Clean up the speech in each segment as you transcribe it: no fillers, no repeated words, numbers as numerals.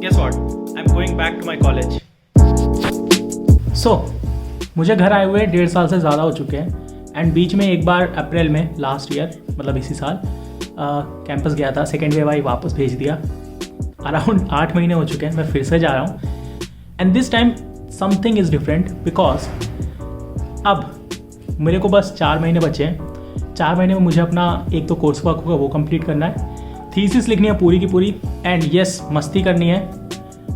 Guess what? I'm going back to my college. मुझे घर आए हुए 1.5 साल से ज़्यादा हो चुके हैं एंड बीच में एक बार अप्रैल में लास्ट ईयर मतलब इसी साल कैंपस गया था। सेकेंड वेव आई वापस भेज दिया। अराउंड 8 महीने हो चुके हैं, मैं फिर से जा रहा हूँ and this time something is different because अब मेरे को बस 4 महीने बचे हैं। 4 महीने में मुझे अपना एक तो कोर्स वर्क होगा वो कंप्लीट करना है, थीसिस लिखनी है पूरी की पूरी एंड यस मस्ती करनी है।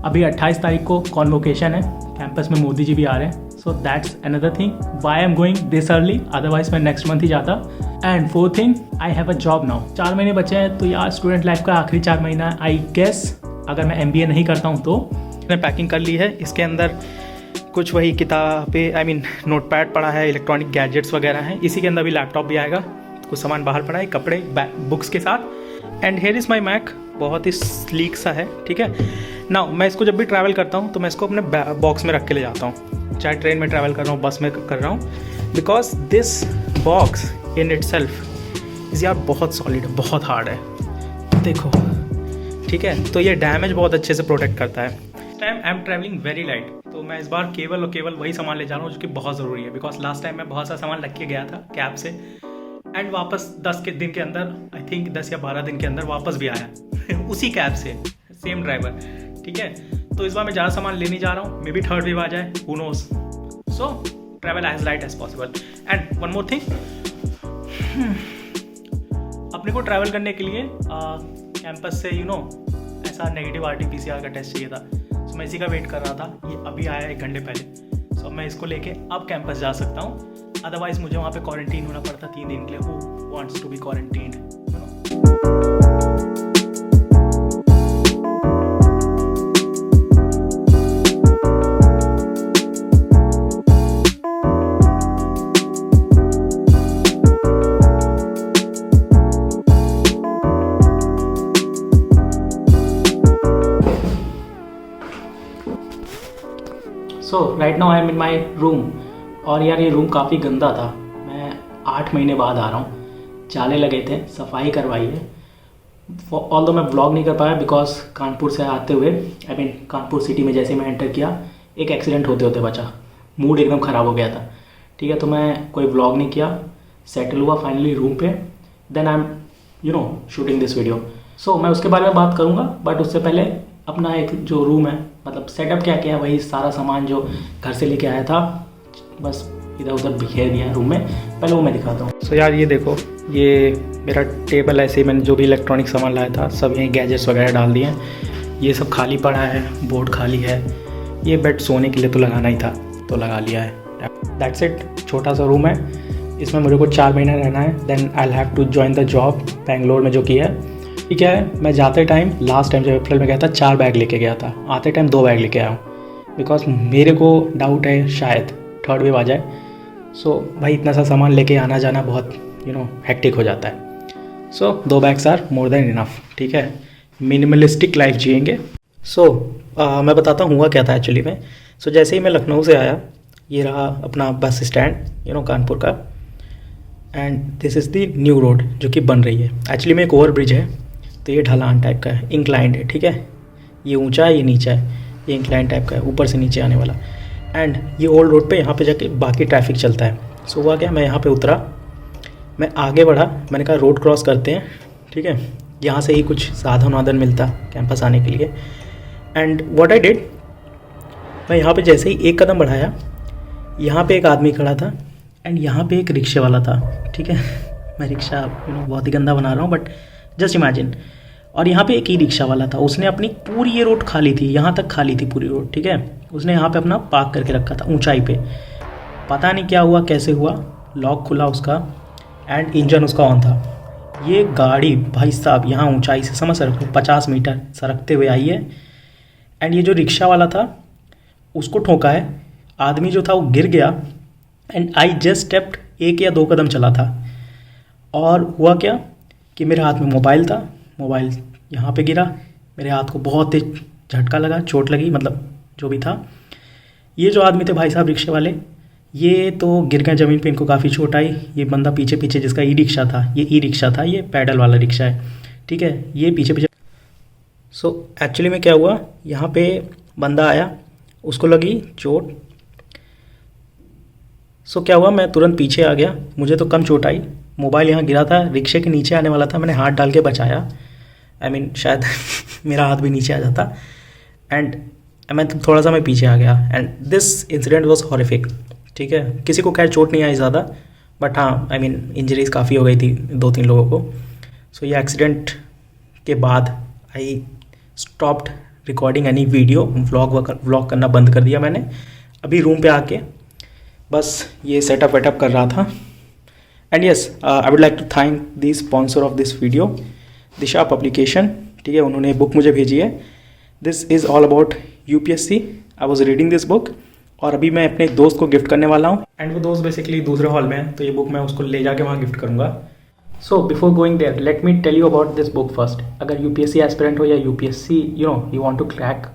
अभी 28 तारीख को कॉन्वोकेशन है, कैंपस में मोदी जी भी आ रहे हैं। So that's another thing why I am going this early, otherwise मैं नेक्स्ट मंथ ही जाता। And fourth thing, I have a job now. 4 महीने बचे हैं तो यार स्टूडेंट लाइफ का आखिरी 4 महीना है। आई गेस अगर मैं MBA नहीं करता हूँ तो मैंने पैकिंग कर ली है। इसके अंदर कुछ वही किताबें नोटपैड पड़ा है, इलेक्ट्रॉनिक गैजेट्स वगैरह हैं। इसी के अंदर भी लैपटॉप भी आएगा, कुछ सामान बाहर पड़ा है, कपड़े बुक्स के साथ। And here is my Mac, बहुत ही स्लीक सा है। ठीक है ना, मैं इसको जब भी ट्रैवल करता हूँ तो मैं इसको अपने बॉक्स में रख के ले जाता हूँ, चाहे ट्रेन में ट्रैवल कर रहा हूँ, बस में कर रहा हूँ, because this box in it self is यार बहुत सॉलिड है, बहुत हार्ड है। देखो ठीक है, तो ये डैमेज बहुत अच्छे से प्रोटेक्ट करता है। Time I am travelling very light, तो मैं इस बार केवल और केवल वही सामान ले जा रहा हूँ जो कि बहुत ज़रूरी है। बिकॉज लास्ट टाइम मैं बहुत सा सामान रख के गया था कैब से एंड वापस 10 के दिन के अंदर, आई थिंक 10 या 12 दिन के अंदर वापस भी आया उसी कैब से, सेम ड्राइवर। ठीक है, तो इस बार मैं ज़्यादा सामान लेने जा रहा हूँ, मे बी थर्ड वेव आ जाए, who knows. So travel as light as possible. And one more thing, अपने को ट्रैवल करने के लिए कैंपस से ऐसा नेगेटिव RT-PCR का टेस्ट चाहिए था। सो मैं इसी का वेट कर रहा था, ये अभी आया 1 घंटे पहले। सो मैं इसको लेके अब कैंपस जा सकता हूँ, अदरवाइज मुझे वहाँ पे क्वारंटीन होना पड़ता 3 दिन के लिए। Who wants to be quarantined? So right now I am in my room. और यार ये रूम काफ़ी गंदा था, मैं 8 महीने बाद आ रहा हूँ। जाले लगे थे, सफाई करवाई है। ऑल दो मैं ब्लॉग नहीं कर पाया बिकॉज कानपुर से आते हुए, आई मीन कानपुर सिटी में जैसे मैं एंटर किया एक एक्सीडेंट होते होते बचा, मूड एकदम ख़राब हो गया था। ठीक है, तो मैं कोई ब्लॉग नहीं किया, सेटल हुआ फाइनली रूम पे, then I am shooting this video. So मैं उसके बारे में बात करूँगा, बट उससे पहले अपना एक जो रूम है, मतलब सेटअप क्या किया, वही सारा सामान जो घर से लेके आया था बस इधर उधर बिखेर दिया रूम में, पहले वो मैं दिखाता हूँ। सो यार ये देखो, ये मेरा टेबल ऐसे ही मैंने जो भी इलेक्ट्रॉनिक सामान लाया था सब यहीं गैजेट्स वगैरह डाल दिए हैं। ये सब खाली पड़ा है, बोर्ड खाली है। ये बेड सोने के लिए तो लगाना ही था तो लगा लिया है। दैट्स इट, छोटा सा रूम है, इसमें मेरे को 4 महीने रहना है। Then I have to join the job Bangalore में जो की है। ठीक है, मैं जाते टाइम लास्ट टाइम जब अप्रैल में गया था 4 बैग लेके गया था, आते टाइम 2 बैग लेके आया हूँ बिकॉज मेरे को डाउट है शायद थर्ड वेव आ जाए। सो भाई इतना सा सामान लेके आना जाना बहुत हेक्टिक हो जाता है। So 2 bags are more than enough. ठीक है, मिनिमलिस्टिक लाइफ जिएंगे। सो मैं बताता हूँ हुआ क्या था एक्चुअली में। सो जैसे ही मैं लखनऊ से आया, ये रहा अपना बस स्टैंड कानपुर का, and this is the new road जो कि बन रही है। एक्चुअली में एक ओवर ब्रिज है, तो ये ढलान टाइप का है, इंक्लाइंड है। ठीक है, ये ऊंचा है, ये नीचा है, ये इंक्लाइन टाइप का है, ऊपर से नीचे आने वाला। एंड ये ओल्ड रोड पे यहाँ पे जाके बाकी ट्रैफिक चलता है। सो हुआ क्या, मैं यहाँ पे उतरा, मैं आगे बढ़ा, मैंने कहा रोड क्रॉस करते हैं। ठीक है, यहाँ से ही कुछ साधन वाधन मिलता कैंपस आने के लिए। एंड व्हाट आई डिड, मैं यहाँ पे जैसे ही एक कदम बढ़ाया, यहाँ पे एक आदमी खड़ा था एंड यहाँ पे एक रिक्शे वाला था। ठीक है, मैं रिक्शा बहुत ही गंदा बना रहा हूँ बट जस्ट इमेजिन। और यहाँ पे एक ई रिक्शा वाला था, उसने अपनी पूरी ये रोड खाली थी, यहाँ तक खाली थी पूरी रोड। ठीक है, उसने यहाँ पे अपना पार्क करके रखा था ऊंचाई पे। पता नहीं क्या हुआ, कैसे हुआ, लॉक खुला उसका एंड इंजन उसका ऑन था। ये गाड़ी भाई साहब यहाँ ऊंचाई से समझ सकते हो 50 मीटर सरकते हुए आई है एंड ये जो रिक्शा वाला था उसको ठोका है। आदमी जो था वो गिर गया एंड आई जस्ट स्टेप्ड 1 या 2 कदम चला था। और हुआ क्या कि मेरे हाथ में मोबाइल था, मोबाइल यहाँ पे गिरा, मेरे हाथ को बहुत तेज झटका लगा, चोट लगी, मतलब जो भी था। ये जो आदमी थे भाई साहब रिक्शे वाले, ये तो गिर गए ज़मीन पे, इनको काफ़ी चोट आई। ये बंदा पीछे पीछे, जिसका ई रिक्शा था, ये ई रिक्शा था, ये पैडल वाला रिक्शा है। ठीक है, ये पीछे पीछे। सो एक्चुअली में क्या हुआ, यहाँ पे बंदा आया, उसको लगी चोट। सो क्या हुआ, मैं तुरंत पीछे आ गया, मुझे तो कम चोट आई। मोबाइल यहाँ गिरा था, रिक्शे के नीचे आने वाला था, मैंने हाथ डाल के बचाया। आई मीन शायद मेरा हाथ भी नीचे आ जाता। एंड मैं थोड़ा सा मैं पीछे आ गया and this incident was horrific. ठीक है, किसी को खैर चोट नहीं आई ज़्यादा, बट हाँ आई मीन इंजरीज काफ़ी हो गई थी 2-3 लोगों को। सो ये एक्सीडेंट के बाद I stopped recording any video, vlog करना बंद कर दिया मैंने। अभी रूम पे आके बस ये सेटअप वेटअप कर रहा था। And yes, I would like to thank the sponsor of this video, Disha publication. ठीक है, उन्होंने बुक मुझे भेजी है। This is all about UPSC. I was reading this book और अभी मैं अपने दोस्त को गिफ्ट करने वाला हूँ। एंड वो दोस्त बेसिकली दूसरे हॉल में है, तो ये बुक मैं उसको ले जाके वहाँ गिफ्ट करूँगा। So before going there, let me tell you about this book first. अगर यूपीएससी एस्पिरेंट हो या UPSC you want to crack,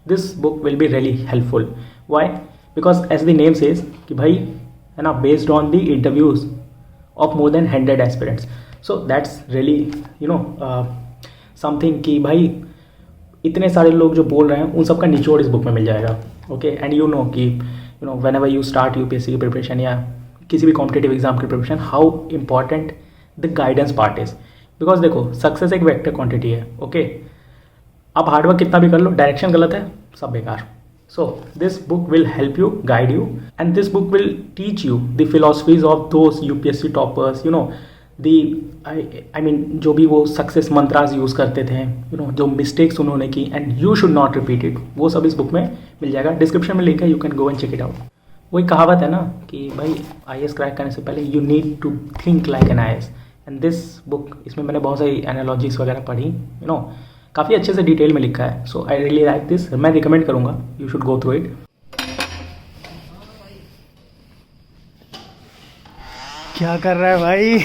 this book will be really helpful. Why? Because as the name says कि भाई है ना, based on the interviews of more than 100 aspirants. So that's really something कि भाई इतने सारे लोग जो बोल रहे हैं उन सबका निचोड़ इस बुक में मिल जाएगा। ओके, एंड यू नो कि when ever you start UPSC की प्रिपरेशन या किसी भी कॉम्पिटेटिव एग्जाम की preparation, how important the guidance part is. Because देखो, सक्सेस एक वेक्टर क्वांटिटी है। ओके, आप हार्डवर्क कितना भी कर लो, डायरेक्शन गलत है, सब बेकार। So this book will help you, guide you, and this book will teach you the philosophies of those UPSC toppers, I mean जो भी वो सक्सेस मंत्रास यूज़ करते थे, जो मिस्टेक्स उन्होंने की, and you should not repeat it, वो सब इस बुक में मिल जाएगा। डिस्क्रिप्शन में लिंक है, you can go and check it out. वही कहावत है ना कि भाई आईएएस क्रैक करने से पहले you need to think like an IAS. And this book, इसमें मैंने बहुत सारी एनालॉजीज वगैरह पढ़ी, काफ़ी अच्छे से डिटेल में लिखा है। सो आई रियली लाइक दिस, मैं रिकमेंड करूँगा, you should go through it. क्या कर रहा है भाई?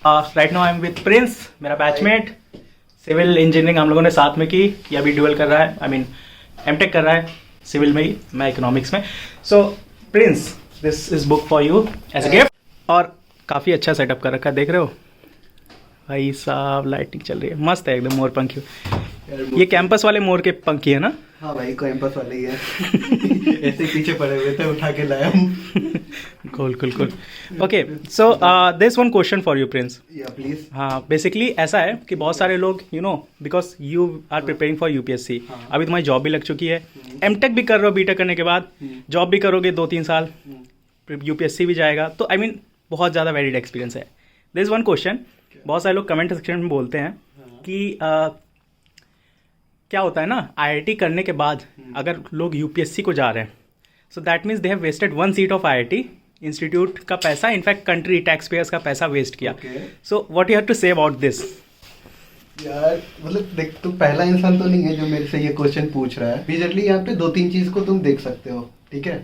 Right now I am with Prince, मेरा बैचमेट। सिविल इंजीनियरिंग हम लोगों ने साथ में की, ये अभी ड्यूअल कर रहा है, आई मीन एमटेक कर रहा है सिविल में ही, मैं इकोनॉमिक्स में। So Prince, this is book for you as a gift. और काफ़ी अच्छा सेटअप कर रखा है, देख रहे हो भाई साहब, लाइटिंग चल रही है, मस्त है एकदम, मोर पंखी। ये कैंपस वाले मोर के पंखी है ना? हाँ भाई, कैंपस वाले ही है। ऐसे पीछे पड़े हुए थे, उठा के लाया हूँ। cool. Okay, so there's one question for you, Prince. Yeah, please. हाँ, बेसिकली ऐसा है कि बहुत सारे लोग because you are preparing for UPSC, अभी तुम्हारी जॉब भी लग चुकी है, एमटेक भी कर रहे हो, बीटेक करने के बाद जॉब भी करोगे 2-3 साल, यूपीएससी भी जाएगा, तो आई मीन बहुत ज़्यादा वैलिड एक्सपीरियंस है। देयर इज वन क्वेश्चन, बहुत सारे लोग कमेंट सेक्शन में बोलते हैं कि क्या होता है ना, आईआईटी करने के बाद अगर लोग यूपीएससी को जा रहे हैं, so that means they have wasted 1 seat of IIT institute का पैसा, इनफैक्ट कंट्री टैक्स पेयर्स का पैसा वेस्ट किया। So what you have to say about this? यार मतलब देख, तू पहला इंसान तो नहीं है जो मेरे से ये क्वेश्चन पूछ रहा है। बेसिकली यहाँ पे 2-3 चीज को तुम देख सकते हो, ठीक है?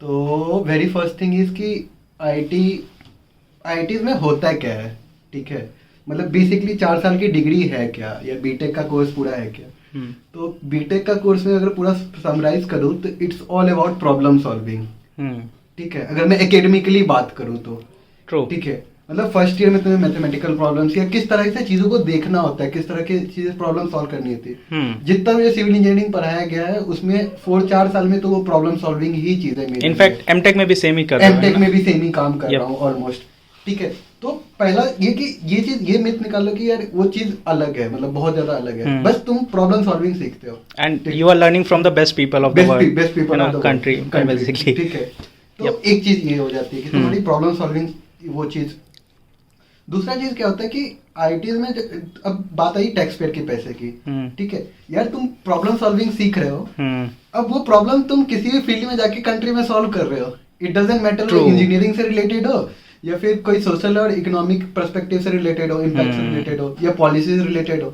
तो वेरी फर्स्ट थिंग इज कि आईआईटी में होता क्या है, ठीक है? मतलब बेसिकली 4 साल की डिग्री है क्या, या बीटेक का कोर्स पूरा है क्या? तो बीटेक का कोर्स में अगर पूरा समराइज करूँ तो it's all about problem solving, ठीक है? अगर मैं एकेडमिकली बात करूँ तो ठीक है, मतलब फर्स्ट ईयर में तुम्हें मैथमेटिकल प्रॉब्लम्स या किस तरह से चीजों को देखना होता है, किस तरह की चीजें प्रॉब्लम सॉल्व करनी होती है। जितना मुझे सिविल इंजीनियरिंग पढ़ाया गया है उसमें 4 साल में तो वो प्रॉब्लम सॉल्विंग ही चीजें मेरी। इनफैक्ट एमटेक में भी सेम ही कर रहा हूं, एमटेक में भी सेम ही काम कर रहा हूँ ऑलमोस्ट, ठीक है? तो पहला ये कि ये मिथ निकालो कि यार वो चीज अलग है, मतलब बहुत ज्यादा अलग है, बस तुम प्रॉब्लम सॉल्विंग सीखते हो and you are learning from the best people of the world, best people of the country basically, ठीक है? तो एक चीज ये हो जाती है कि तुम्हारी प्रॉब्लम सॉल्विंग वो चीज। दूसरा चीज क्या होता है कि आईआईटी में अब बात आई टैक्स पेयर के पैसे की, ठीक है? यार तुम प्रॉब्लम सॉल्विंग सीख रहे हो, अब वो प्रॉब्लम तुम किसी भी फील्ड में जाके कंट्री में सॉल्व कर रहे हो, इट डजंट मैटर इंजीनियरिंग से रिलेटेड हो या फिर कोई सोशल और इकोनॉमिक पर्सपेक्टिव से रिलेटेड हो, इम्पैक्ट से रिलेटेड हो या पॉलिसी से रिलेटेड हो,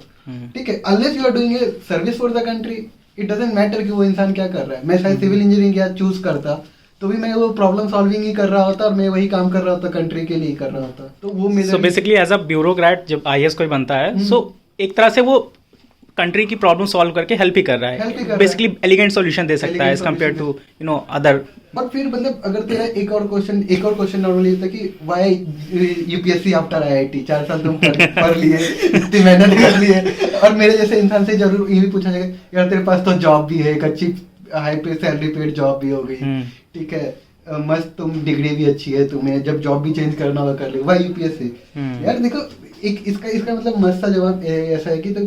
ठीक है? Unless you are doing a service for the country, it doesn't matter कि वो इंसान क्या कर रहा है। मैं शायद सिविल इंजीनियरिंग या चूज करता तो भी मैं वो प्रॉब्लम सॉल्विंग ही कर रहा होता और मैं वही काम कर रहा होता, कंट्री के लिए कर रहा होता। तो वो मेरा बेसिकली एज अ ब्यूरोक्रेट जब आईएएस कोई बनता है, सो एक तरह से वो कंट्री की प्रॉब्लम सॉल्व करके हेल्प ही कर रहा Help ही कर रहा है, है। बेसिकली एलिगेंट सॉल्यूशन दे सकता है as Elegant compare to solution other. और फिर मतलब अगर तेरा एक और क्वेश्चन नॉर्मली था कि व्हाई यूपीएससी आफ्टर आईआईटी, 4 साल तुम पढ़ लिए, इतनी मेहनत कर लिए, और मेरे जैसे इंसान से जरूर ये भी पूछा जाएगा यार तेरे पास तो जॉब भी है, एक अच्छी हाई पे सैलरी पेड जॉब भी हो गई, ठीक है, मस्त तुम डिग्री भी अच्छी है, तुम्हें जब जॉब भी चेंज करना होगा कर ले, व्हाई यूपीएससी? यार देखो एक इसका मतलब मस्त सा जवाब ऐसा है कि तो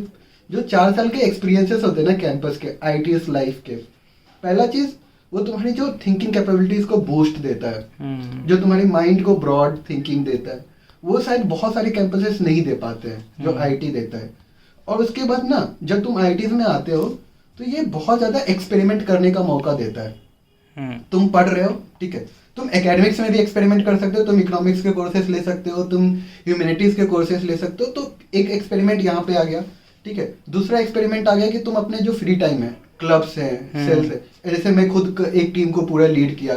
जो 4 साल के एक्सपीरियंसेस होते हैं ना कैंपस के, आईटीएस लाइफ के, पहला चीज वो तुम्हारी जो थिंकिंग कैपेबिलिटीज को बूस्ट देता है, जो तुम्हारी माइंड को ब्रॉड थिंकिंग देता है, वो शायद बहुत सारे कैंपसेस नहीं दे पाते हैं जो आईटी देता है। और उसके बाद ना जब तुम आईटीज में आते हो तो ये बहुत ज्यादा एक्सपेरिमेंट करने का मौका देता है। तुम पढ़ रहे हो, ठीक है, तुम एकेडमिक्स में भी एक्सपेरिमेंट कर सकते हो, तुम इकोनॉमिक्स के कोर्सेज ले सकते हो, तुम ह्यूमैनिटीज के कोर्सेज ले सकते हो, तो एक एक्सपेरिमेंट यहाँ पे आ गया, ठीक है। दूसरा एक्सपेरिमेंट आ गया कि तुम अपने जो फ्री टाइम है, क्लब्स हैं, सेल्स है, जैसे मैं खुद एक टीम को पूरा लीड किया,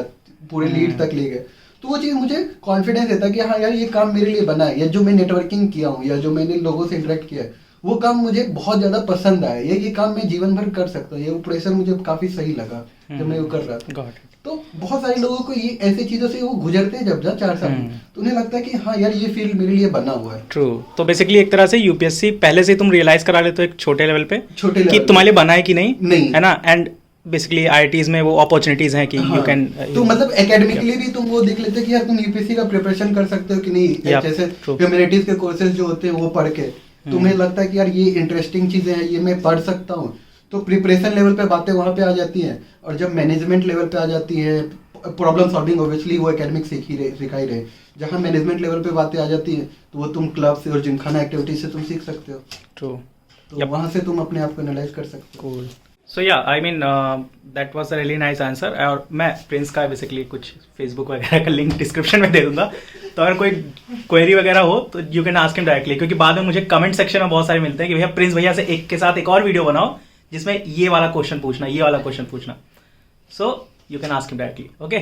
पूरे लीड तक ले गए, तो वो चीज़ मुझे कॉन्फिडेंस देता है कि हाँ यार ये काम मेरे लिए बना है, या जो मैं नेटवर्किंग किया हूँ या जो मैंने लोगों से इंटरेक्ट किया है वो काम मुझे बहुत ज्यादा पसंद आया, ये काम मैं जीवन भर कर सकता हूँ, ये प्रेशर मुझे काफी सही लगा जब मैं वो कर रहा था। तो बहुत सारे लोगों को ये ऐसी चीजों से वो गुजरते हैं जब 4 साल तो उन्हें लगता है कि हाँ यार ये फील्ड मेरे लिए बना हुआ है। ट्रू। तो बेसिकली एक तरह से यूपीएससी पहले से तुम रियलाइज करा लेते हो एक छोटे लेवल पे कि तुम्हारे लिए बना है कि नहीं, है ना, एंड बेसिकली आईआईटीज में वो अपॉर्चुनिटीज हैं कि यू कैन तो मतलब एकेडमिकली भी तुम वो देख लेते कि यार तुम यूपीएससी का प्रिपरेशन कर सकते हो कि नहीं, जैसे ह्यूमैनिटीज के कोर्सेज जो होते हैं वो पढ़ के तुम्हें लगता है कि यार ये इंटरेस्टिंग चीजें हैं, ये मैं पढ़ सकता हूँ, तो प्रिपरेशन लेवल पे बातें वहाँ पे आ जाती हैं। और जब मैनेजमेंट लेवल पे आ जाती है, प्रॉब्लम सॉल्विंग ऑब्वियसली वो एकेडमिक सिखाई रहे, जहाँ मैनेजमेंट लेवल पे बातें आ जाती हैं तो वो तुम क्लब से और जिमखाना एक्टिविटीज से तुम सीख सकते हो। ट्रू। तो वहाँ से तुम अपने आप को एनालाइज कर सकते हो। कूल। सो या I mean that was a really nice answer. और मैं प्रिंस का बेसिकली कुछ फेसबुक वगैरह का लिंक डिस्क्रिप्शन में दे दूंगा, तो अगर कोई क्वेरी वगैरह हो तो you can ask him directly, क्योंकि बाद में मुझे कमेंट सेक्शन में बहुत सारे मिलते हैं कि भैया प्रिंस भैया से एक के साथ एक और वीडियो बनाओ जिसमें ये वाला क्वेश्चन पूछना, ये वाला क्वेश्चन पूछना। So you can ask him directly. Okay.